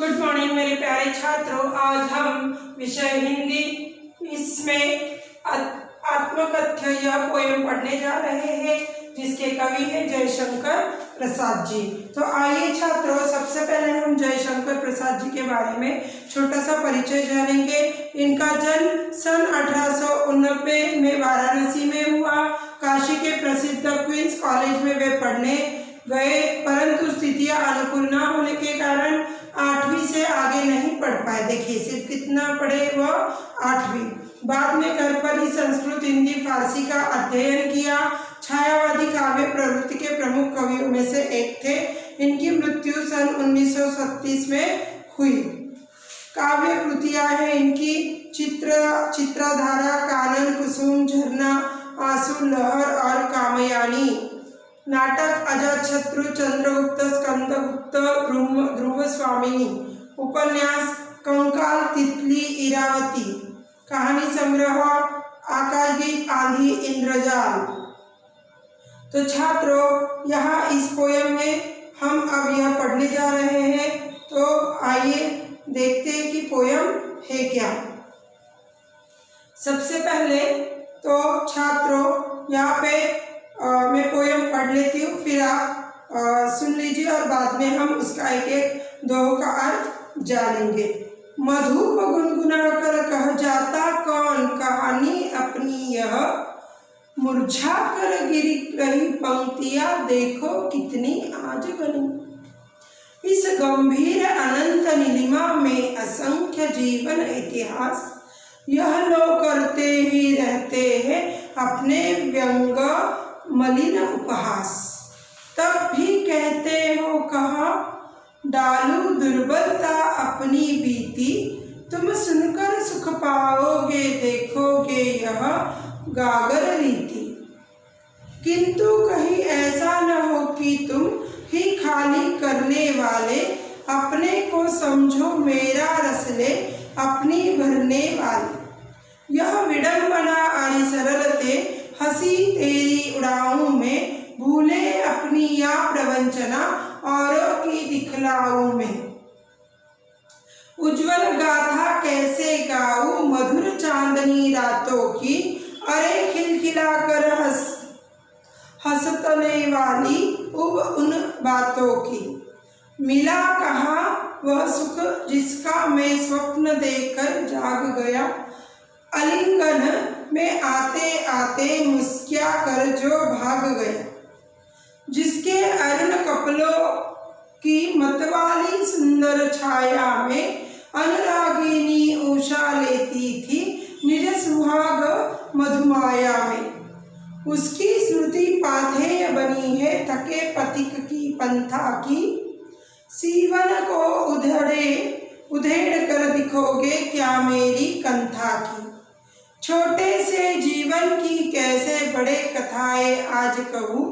Good morning मेरे प्यारे छात्रों। आज हम विषय हिंदी इसमें आत्मकथ्य यह पोएम पढ़ने जा रहे हैं जिसके कवि हैं जयशंकर प्रसाद जी। तो आइए छात्रों, सबसे पहले हम जयशंकर प्रसाद जी के बारे में छोटा सा परिचय जानेंगे। इनका जन्म सन 1889 में वाराणसी में हुआ। काशी के प्रसिद्ध क्वींस कॉलेज में वे पढ़ने गए, परंतु स्थितियां अनुकूल न होने के कारण 8वीं से आगे नहीं पढ़ पाए। देखिए सिर्फ कितना पढ़े वह 8वीं। बाद में घर पर ही संस्कृत, हिंदी, फारसी का अध्ययन किया। छायावादी काव्य प्रवृत्ति के प्रमुख कवियों में से एक थे। इनकी मृत्यु सन 1937 में हुई। काव्य कृतियां हैं इनकी चित्रधारा, कानन, कुसुम, झरना, आंसू, लहर और कामयानी। नाटक अजातशत्रु, चंद्रगुप्त, स्कंदगुप्त, ध्रुव स्वामिनी। उपन्यास कंकाल, तितली, इरावती। कहानी संग्रह आकाशगीत, आंधी, इंद्रजाल। तो छात्रों, यहाँ इस पोयम में हम अब यह पढ़ने जा रहे हैं। तो आइए देखते हैं कि पोयम है क्या। सबसे पहले तो छात्रों यहाँ पे मैं पोयम पढ़ लेती हूँ, फिर आप सुन लीजिए और बाद में हम उसका एक एक दोहों का अर्थ जानेंगे। मधुप गुनगुना कर कह जाता कौन, कहानी अपनी यह मुरझा कर गिरी रही पंक्तियां देखो कितनी आज बनी। इस गंभीर अनंत नीलिमा में असंख्य जीवन इतिहास यह लोग करते ही रहते हैं अपने व्यंग मलिन उपहास। तब भी कहते हो कहा डालू दुर्बलता अपनी बीती, तुम सुनकर सुख पाओगे देखोगे यह गागर रीति। किंतु कहीं ऐसा न हो कि तुम ही खाली करने वाले, अपने को समझो मेरा रस ले अपनी भरने वाली। यह विडंबना आरी सरलते हंसी तेरी उड़ाऊं में, भूले अपनी या प्रवंचना औरों की दिखलाऊं में। उज्जवल गाथा कैसे गाऊं मधुर चांदनी रातों की, अरे खिलखिला कर हंसने वाली उब उन बातों की। मिला कहाँ वह सुख जिसका मैं स्वप्न देखकर जाग गया, आलिंगन में आते आते मुस्किया कर जो भाग गया। जिसके अरुण कपलों की मतवाली सुंदर छाया में, अनुरागिनी उषा लेती थी निज सुहाग मधुमाया में। उसकी स्मृति पाथेय बनी है थके पथिक की पंथा की, सीवन को उधेड़ कर दिखोगे क्या मेरी कंथा की। छोटे से जीवन की कैसे बड़े कथाएं आज कहूँ,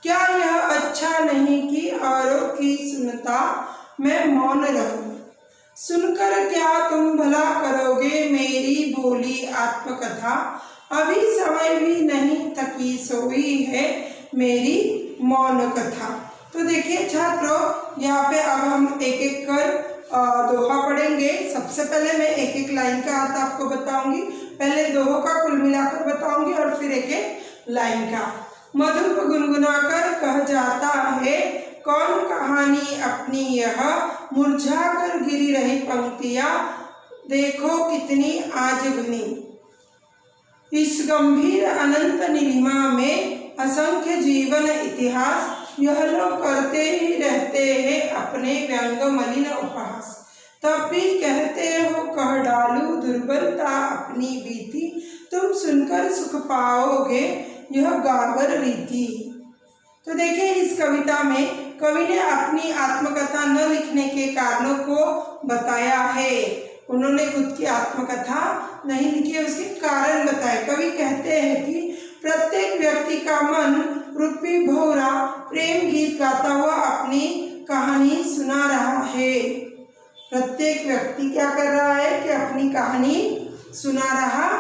क्या यह अच्छा नहीं कि औरों की सुनता मैं मौन रहूं। सुनकर क्या तुम भला करोगे मेरी भोली आत्मकथा, अभी समय भी नहीं थकी सोई है मेरी मौन कथा। तो देखिए छात्रों, यहाँ पे अब हम एक एक कर दोहा पढ़ेंगे। सबसे पहले मैं एक एक लाइन का अर्थ आपको बताऊंगी, पहले दोहों का कुल मिलाकर बताऊंगी और फिर एक एक लाइन का। मधुप गुनगुना कर कह जाता है कौन, कहानी अपनी यह मुरझा कर गिरी रही पंक्तियां देखो कितनी आज घनी। इस गंभीर अनंत नीलिमा में असंख्य जीवन इतिहास यह लोग करते ही रहते हैं अपने व्यंग मलिन उपहास। तब भी कहते हो कह डालू दुर्बलता अपनी बीती, तुम सुनकर सुख पाओगे यह गागर रीति। तो देखिए इस कविता में कवि ने अपनी आत्मकथा न लिखने के कारणों को बताया है। उन्होंने खुद की आत्मकथा नहीं लिखी है, उसके कारण बताए। कवि कहते हैं कि प्रत्येक व्यक्ति का मन रूपी भौरा प्रेम गीत गाता हुआ अपनी कहानी सुना रहा है। प्रत्येक व्यक्ति क्या कर रहा है कि अपनी कहानी सुना रहा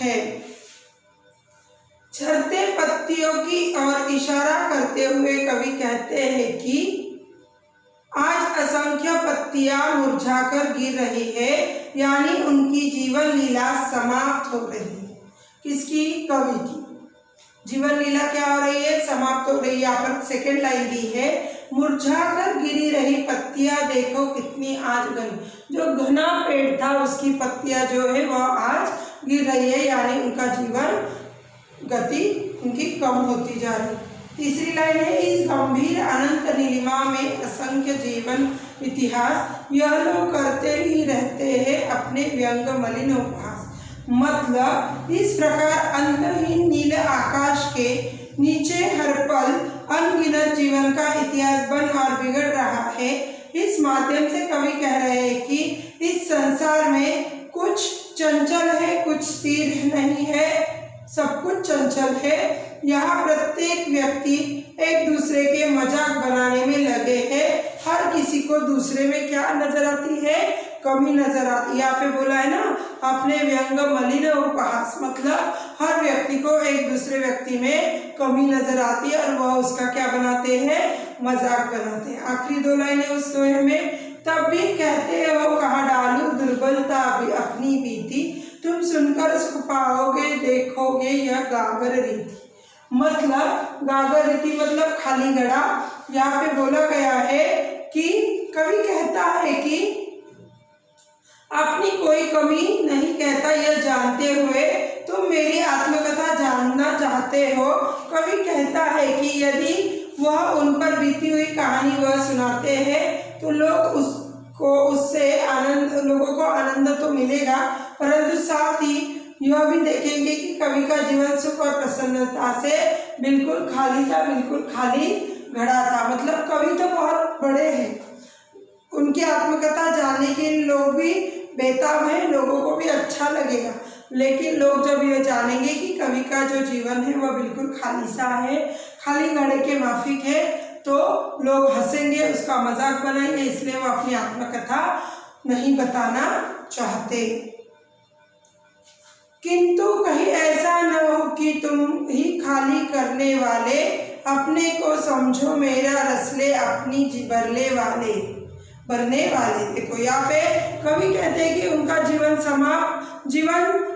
है। झरते पत्तियों की ओर इशारा करते हुए कवि कहते हैं कि आज असंख्य पत्तियां मुरझाकर गिर रही है, यानी उनकी जीवन लीला समाप्त हो रही है। किसकी? कवि की जीवन लीला क्या हो रही है? समाप्त हो रही है। यहाँ पर सेकेंड लाइन दी है, मुरझाकर गिरी रही पत्तियां देखो कितनी आज घनी। जो घना पेड़ था उसकी पत्तियां जो है वह आज गिर रही है, यानी उनका जीवन गति उनकी कम होती जा रही है। तीसरी लाइन है, इस गंभीर अनंत नीलिमा में असंख्य जीवन इतिहास यह लोग करते ही रहते हैं अपने व्यंग मलिन उपहास। मतलब इस प्रकार अंतहीन नीले आकाश के नीचे हर पल अनगिनत जीवन का इतिहास बन और बिगड़ रहा है। इस माध्यम से कवि कह रहे हैं कि इस संसार में कुछ चंचल है, कुछ स्थिर नहीं है, सब कुछ चंचल है। यहाँ प्रत्येक व्यक्ति एक दूसरे के मजाक बनाने में लगे हैं। हर किसी को दूसरे में क्या नजर आती है? कमी नजर आती है। यहाँ पे बोला है ना, अपने व्यंग मलिन उपहास, मतलब हर व्यक्ति को एक दूसरे व्यक्ति में कमी नजर आती है और वह उसका क्या बनाते हैं? मजाक बनाते हैं। आखिरी दो लाइनें उस दोहे में, तब भी कहते हैं वो कहाँ डालूं दुर्बलता भी अपनी बीती, तुम सुनकर सुख पाओगे देखोगे यह गागर रीति। मतलब गागर रीति मतलब खाली घड़ा। यहाँ पे बोला गया है कि कवि कहता है कि अपनी कोई कमी नहीं कहता, यह जानते हुए तुम मेरी आत्मकथा जानना चाहते हो। कवि कहता है कि यदि वह उन पर बीती हुई कहानी वह सुनाते हैं तो लोग उससे लोगों को आनंद तो मिलेगा, परंतु साथ ही यह भी देखेंगे कि कवि का जीवन सुख और प्रसन्नता से बिल्कुल खाली था, बिल्कुल खाली घड़ा था। मतलब कवि तो बहुत बड़े हैं, उनकी आत्मकथा जानने के लिए लोग भी बेताब हैं, लोगों को भी अच्छा लगेगा। लेकिन लोग जब यह जानेंगे कि कवि का जो जीवन है वह बिल्कुल खाली सा है, खाली घड़े के माफिक है, तो लोग हंसेंगे, उसका मजाक बनाएंगे, इसलिए वो अपनी आत्मकथा नहीं बताना चाहते। किंतु कहीं ऐसा न हो कि तुम ही खाली करने वाले अपने को समझो मेरा रसले अपनी भरने वाले। देखो यहाँ पे कवि कहते हैं कि उनका जीवन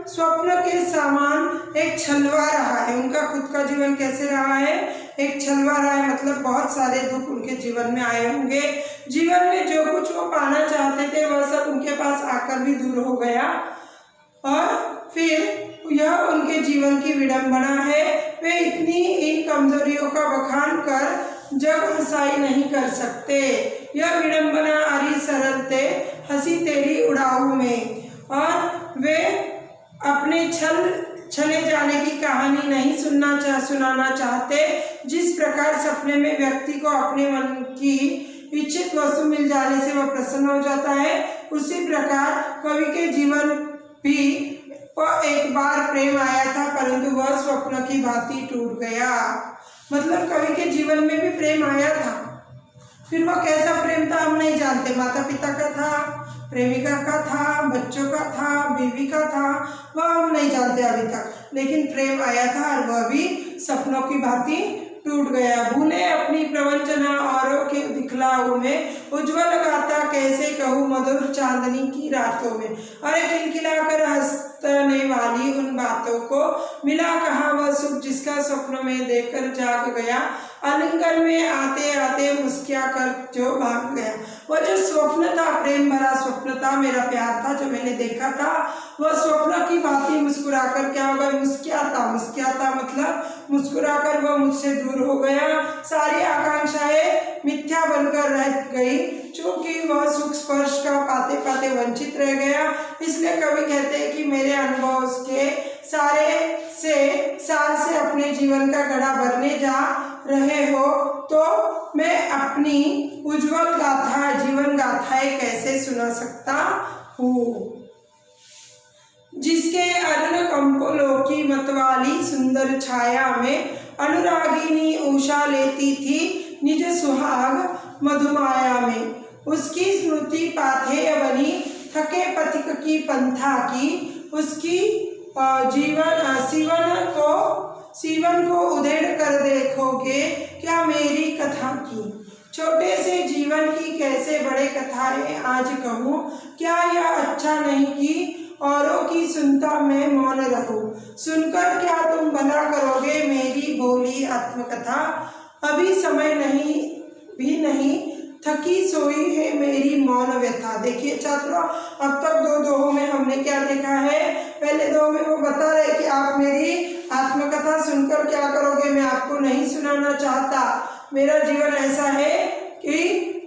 स्वप्न के समान एक छलवा रहा है। उनका खुद का जीवन कैसे रहा है? एक छलवा रहा है, मतलब बहुत सारे दुख उनके जीवन में आए होंगे। जीवन में जो कुछ वो पाना चाहते थे वह सब उनके पास आकर भी दूर हो गया और फिर यह उनके जीवन की विडंबना है। वे इतनी इन कमजोरियों का बखान कर जग हंसाई नहीं कर सकते। यह विडंबना आरी सरलते हंसी तेरी उड़ाऊ में, और वे अपने छले जाने की कहानी नहीं सुनाना चाहते। जिस प्रकार सपने में व्यक्ति को अपने मन की इच्छित वस्तु मिल जाने से वह प्रसन्न हो जाता है, उसी प्रकार कवि के जीवन भी एक बार प्रेम आया था, परंतु वह स्वप्न की भांति टूट गया। मतलब कवि के जीवन में भी प्रेम आया था, फिर वह कैसा प्रेम था हम नहीं जानते। माता पिता का था, प्रेमिका का था, बच्चों का था, बीवी का था, वह हम नहीं जानते अभी तक, लेकिन प्रेम आया था और वह भी सपनों की भांति टूट गया। भूले अपनी प्रवंचना औरों के दिखलाऊ में, उज्ज्वल गाता कैसे कहूँ मधुर चांदनी की रातों में। अरे खिलखिला कर हंसने वाली उन बातों को मिला कहाँ वह सुख जिसका स्वप्न में देखकर जाग गया। आलिंगन में आते आते मुस्किया कर जो भाग गया। वह जो स्वप्न था, प्रेम भरा स्वप्न था, मेरा प्यार था, जो मैंने देखा था, वह स्वप्न की भांति मुस्कुराकर क्या होगा? मुस्कियाता मतलब मुस्कुराकर वह मुझसे दूर हो गया। सारी आकांक्षाएं मिथ्या बनकर रह गई, चूंकि वह सुख स्पर्श का पाते पाते वंचित रह गया। इसलिए कवि कहते हैं कि मेरे अनुभव के साल से अपने जीवन का घड़ा भरने जा रहे हो, तो मैं अपनी उज्जवल गाथा, जीवन गाथाएं कैसे सुना सकता हूँ। जिसके अरुण कंपोलों की मतवाली सुंदर छाया में अनुरागिनी उषा लेती थी निज सुहाग मधुमाया में। उसकी स्मृति पाथेय बनी थके पथिक की पंथा की, उसकी सीवन को उधेड़ कर देखोगे क्या मेरी कथा की। छोटे से जीवन की कैसे बड़े कथाएं आज कहूँ, क्या यह अच्छा नहीं कि औरों की सुनता मैं मौन रहूं। सुनकर क्या तुम भला करोगे मेरी भोली आत्मकथा। अभी समय नहीं भी नहीं थकी सोई है मेरी मौन व्यथा। देखिए छात्रों, अब तक दो दोहों में हमने क्या देखा है। पहले दो में वो बता रहे कि आप मेरी आत्मकथा सुनकर क्या करोगे, मैं आपको नहीं सुनाना चाहता। मेरा जीवन ऐसा है कि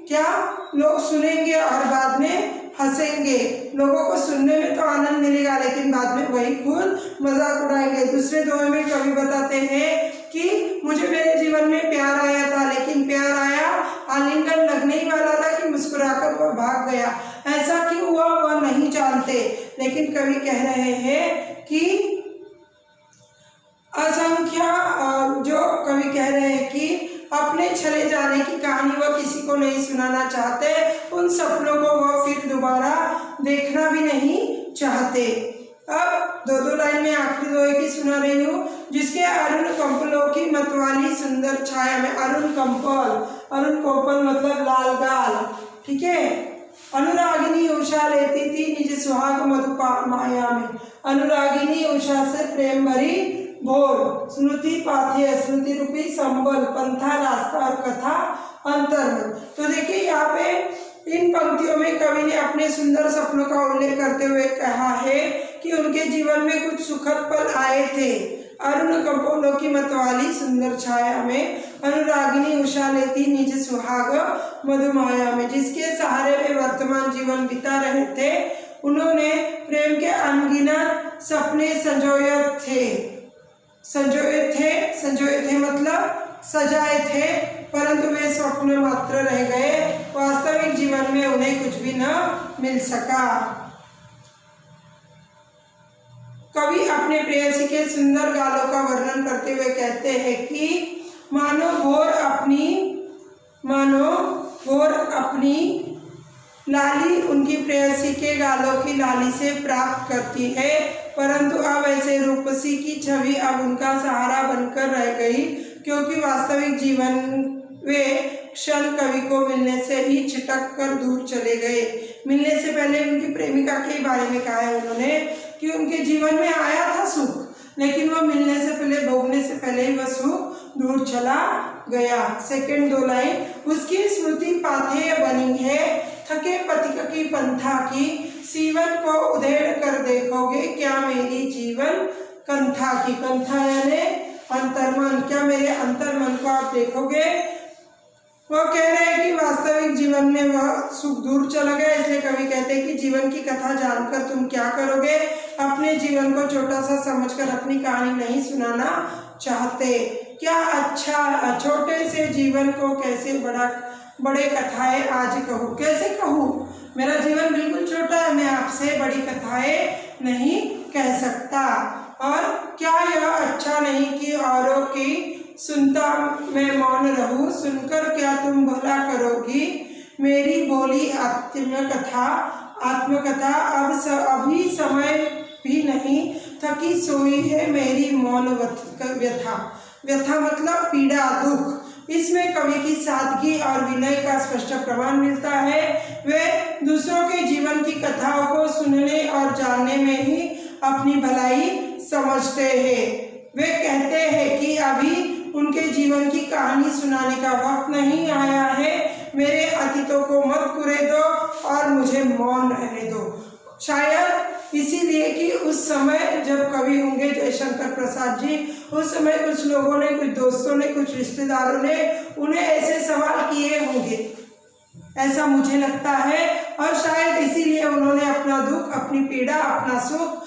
क्या लोग सुनेंगे और बाद में हंसेंगे। लोगों को सुनने में तो आनंद मिलेगा लेकिन बाद में वही खुद मजाक उड़ाएंगे। दूसरे दोहे में कवि बताते हैं कि मुझे मेरे जीवन में प्यार आया था, लेकिन प्यार आया, आलिंगन लगने ही वाला था कि मुस्कुराकर वह भाग गया। ऐसा क्यों हुआ वह नहीं जानते, लेकिन कवि कह रहे हैं कि असंख्य, जो कवि कह रहे हैं कि अपने चले जाने की कहानी वह किसी को नहीं सुनाना चाहते। उन सपनों को वह फिर दोबारा देखना भी नहीं चाहते। अब दो दो लाइन में आखिरी दोहे की सुना रही हूँ। जिसके अरुण कंपलों की मतवाली सुंदर छाया में, अरुण कंपल, अरुण कोपल मतलब लाल गाल, ठीक है। अनुरागिनी उषा लेती थी निज सुहाग मधुपा माया में, अनुरागिनी उषा से प्रेम भरी भोर, स्मृति पाथ्य स्मृति रूपी संबल, पंथा रास्ता और कथा अंतर्मन। तो देखिए यहाँ पे इन पंक्तियों में कवि ने अपने सुंदर सपनों का उल्लेख करते हुए कहा है कि उनके जीवन में कुछ सुखद पल आए थे। अरुण कंपोलों की मतवाली सुंदर छाया में, अनुरागिनी उषा लेती निज सुहाग मधुमाया में, जिसके सहारे वे वर्तमान जीवन बिता रहे थे। उन्होंने प्रेम के अनगिनत सपने संजोए थे मतलब सजाए थे, परंतु वे स्वप्न मात्र रह गए। वास्तविक जीवन में उन्हें कुछ भी न मिल सका। कवि अपने प्रेयसी के सुंदर गालों का वर्णन करते हुए कहते हैं कि मानो भोर अपनी लाली उनकी प्रेयसी के गालों की लाली से प्राप्त करती है, परंतु अब ऐसे रूपसी की छवि अब उनका सहारा बनकर रह गई, क्योंकि वास्तविक जीवन वे क्षण कवि को मिलने से ही छिटक कर दूर चले गए। मिलने से पहले उनकी प्रेमिका के बारे में कहा है उन्होंने कि उनके जीवन में आया था सुख, लेकिन वह मिलने से पहले, भोगने से पहले ही वह सुख दूर चला गया। सेकंड दो लाइन, उसकी स्मृति पाथेय बनी है थके पथिक की पंथा की, सीवन को उधेड़ कर देखोगे क्या मेरी जीवन कंथा की। कंथा यानी अंतर्मन, क्या मेरे अंतर्मन को आप देखोगे। वह कह रहे हैं कि वास्तविक जीवन में वह सुख दूर चला गया, इसलिए कवि कहते हैं कि जीवन की कथा जानकर तुम क्या करोगे। अपने जीवन को छोटा सा समझकर अपनी कहानी नहीं सुनाना चाहते। क्या अच्छा छोटे से जीवन को कैसे बड़े कथाएं आज कहूँ। कैसे कहूँ, मेरा जीवन बिल्कुल छोटा है, मैं आपसे बड़ी कथाएं नहीं कह सकता। और क्या यह अच्छा नहीं कि औरों की सुनता मैं मौन रहूं। सुनकर क्या तुम भला करोगी मेरी बोली आत्मकथा। अभी समय भी नहीं थकी सोई है मेरी मौन व्यथा। व्यथा मतलब पीड़ा, दुख। इसमें कवि की सादगी और विनय का स्पष्ट प्रमाण मिलता है। वे दूसरों के जीवन की कथाओं को सुनने और जानने में ही अपनी भलाई समझते हैं। वे कहते हैं कि अभी उनके जीवन की कहानी सुनाने का वक्त नहीं आया है, मेरे अतीतों को मत कुरेदो और मुझे मौन रहने दो। शायद इसीलिए कि उस समय जब कवि होंगे जयशंकर प्रसाद जी, उस समय कुछ लोगों ने, कुछ दोस्तों ने, कुछ रिश्तेदारों ने उन्हें ऐसे सवाल किए होंगे, ऐसा मुझे लगता है। और शायद इसीलिए उन्होंने अपना दुख, अपनी पीड़ा, अपना सुख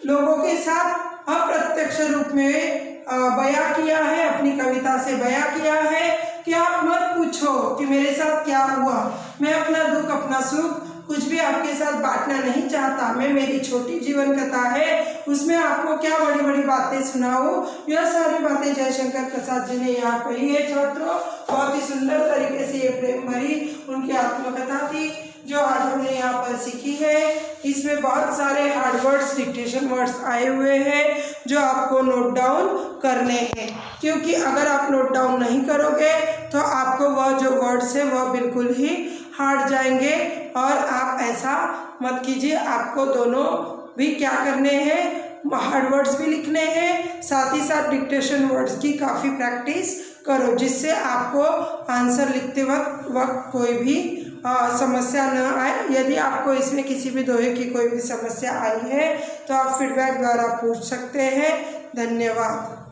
लोगों के साथ अप्रत्यक्ष रूप में बयां किया है, अपनी कविता से बयां किया है कि आप मत पूछो कि मेरे साथ क्या हुआ। मैं अपना दुख, अपना सुख कुछ भी आपके साथ बांटना नहीं चाहता। मैं, मेरी छोटी जीवन कथा है, उसमें आपको क्या बड़ी बड़ी बातें सुनाऊं। यह सारी बातें जयशंकर प्रसाद जी ने यहाँ कही है छात्रों। बहुत ही सुंदर तरीके से ये प्रेम भरी उनकी आत्मकथा थी। जो आज हमने यहाँ पर सीखी है। इसमें बहुत सारे हार्ड वर्ड्स, डिक्टेशन वर्ड्स आए हुए हैं जो आपको नोट डाउन करने हैं, क्योंकि अगर आप नोट डाउन नहीं करोगे तो आपको वह जो वर्ड्स है वह बिल्कुल ही हार्ड जाएंगे। और आप ऐसा मत कीजिए, आपको दोनों भी क्या करने हैं, हार्ड वर्ड्स भी लिखने हैं, साथ ही साथ डिक्टेशन वर्ड्स की काफ़ी प्रैक्टिस करो, जिससे आपको आंसर लिखते वक्त कोई भी समस्या न आए। यदि आपको इसमें किसी भी दोहे की कोई भी समस्या आई है तो आप फीडबैक द्वारा पूछ सकते हैं। धन्यवाद।